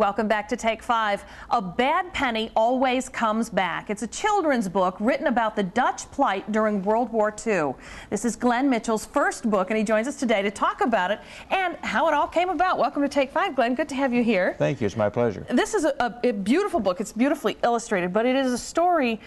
Welcome back to Take 5. A Bad Penny Always Comes Back. It's a children's book written about the Dutch plight during World War II. This is Glen Mitchell's first book, and he joins us today to talk about it and how it all came about. Welcome to Take 5, Glen. Good to have you here. Thank you. It's my pleasure. This is a beautiful book. It's beautifully illustrated, but it is a story.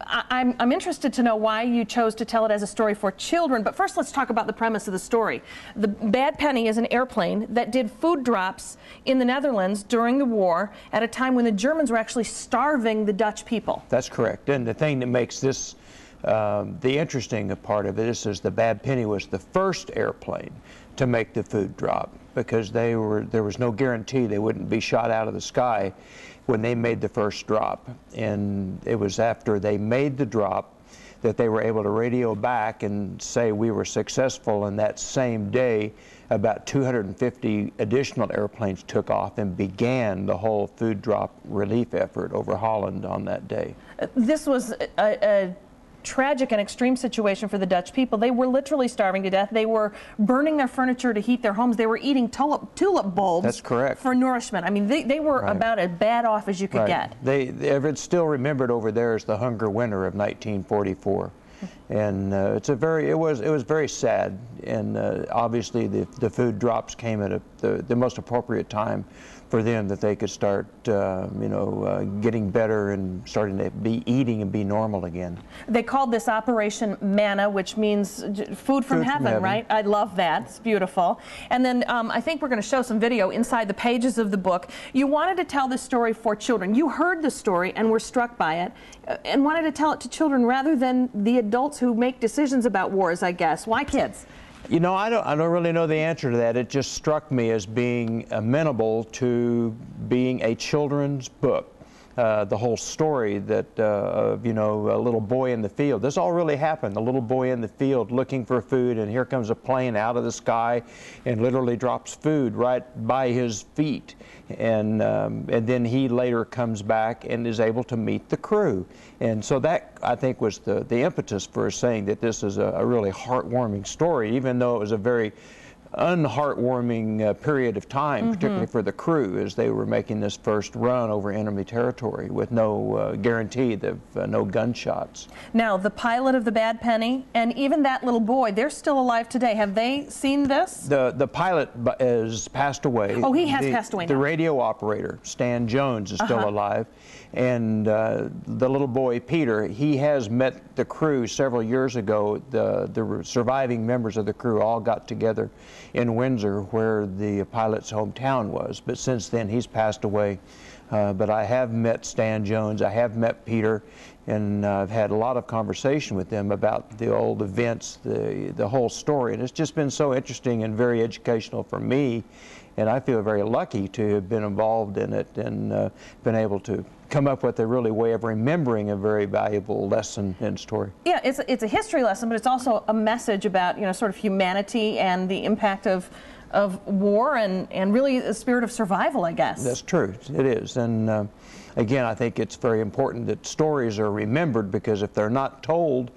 I'm interested to know why you chose to tell it as a story for children, but first let's talk about the premise of the story. The Bad Penny is an airplane that did food drops in the Netherlands during the war at a time when the Germans were actually starving the Dutch people. That's correct. And the thing that makes this the interesting part of it is the Bad Penny was the first airplane to make the food drop, because there was no guarantee they wouldn't be shot out of the sky when they made the first drop. And it was after they made the drop that they were able to radio back and say we were successful, and that same day about 250 additional airplanes took off and began the whole food drop relief effort over Holland on that day. This was a tragic and extreme situation for the Dutch people. They were literally starving to death. They were burning their furniture to heat their homes. They were eating tulip bulbs. That's correct. For nourishment. I mean, they were right. About as bad off as you could right. get. It's still remembered over there as the Hunger Winter of 1944. And it was very sad, and obviously the food drops came at the most appropriate time for them, that they could start getting better and starting to be eating and be normal again. They called this Operation Manna, which means food from heaven, right? I love that. It's beautiful. And then I think we're going to show some video inside the pages of the book. You wanted to tell this story for children. You heard the story and were struck by it and wanted to tell it to children rather than the adults who make decisions about wars, I guess. Why kids? You know, I don't really know the answer to that. It just struck me as being amenable to being a children's book. The whole story that a little boy in the field. This all really happened. The little boy in the field looking for food, and here comes a plane out of the sky and literally drops food right by his feet. And then he later comes back and is able to meet the crew. And so that, I think, was the impetus for saying that this is a really heartwarming story, even though it was a very unheartwarming period of time, particularly for the crew, as they were making this first run over enemy territory with no guarantee of no gunshots. Now, the pilot of the Bad Penny and even that little boy, they're still alive today. Have they seen this? The pilot has passed away. Oh, he has passed away now. The radio operator, Stan Jones, is still alive. And the little boy, Peter, he has met the crew several years ago. The surviving members of the crew all got together in Windsor, where the pilot's hometown was. But since then, he's passed away. But I have met Stan Jones, I have met Peter, and I've had a lot of conversation with them about the old events, the whole story. And it's just been so interesting and very educational for me. And I feel very lucky to have been involved in it and been able to come up with a really way of remembering a very valuable lesson and story. Yeah, it's a history lesson, but it's also a message about, sort of humanity and the impact of war and really the spirit of survival, I guess. That's true. It is. And again, I think it's very important that stories are remembered, because if they're not told,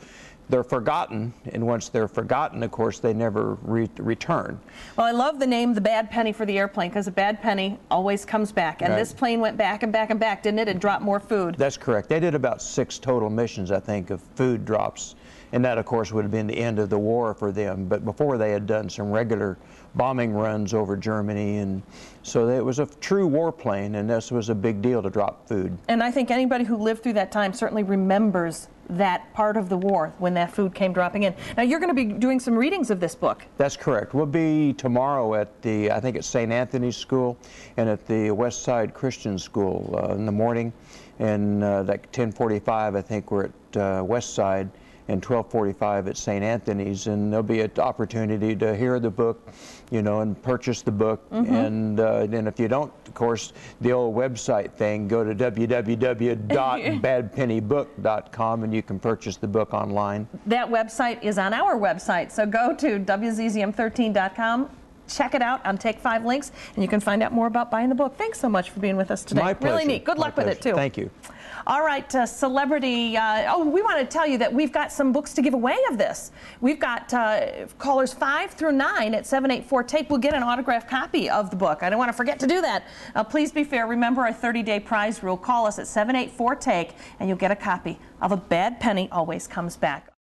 they're forgotten, and once they're forgotten, of course, they never return. Well, I love the name, the Bad Penny, for the airplane, because a bad penny always comes back. And this plane went back and back and back, didn't it, and dropped more food? That's correct. They did about 6 total missions, I think, of food drops. And that, of course, would have been the end of the war for them. But before, they had done some regular bombing runs over Germany. And so it was a true warplane, and this was a big deal to drop food. And I think anybody who lived through that time certainly remembers that part of the war when that food came dropping in. Now, you're going to be doing some readings of this book. That's correct. We'll be tomorrow at I think it's St. Anthony's School and at the West Side Christian School in the morning. And like 10:45, I think we're at West Side, and 12:45 at St. Anthony's, and there'll be an opportunity to hear the book, and purchase the book. And if you don't, of course, the old website thing, go to www.badpennybook.com and you can purchase the book online. That website is on our website, so go to WZZM13.com check it out on Take 5 links, and you can find out more about buying the book. Thanks so much for being with us today. My pleasure. Really neat. Good luck with it, too. Thank you. All right, celebrity. We want to tell you that we've got some books to give away of this. We've got callers 5 through 9 at 784-TAKE will get an autographed copy of the book. I don't want to forget to do that. Please be fair. Remember our 30-day prize rule. Call us at 784-TAKE, and you'll get a copy of A Bad Penny Always Comes Back.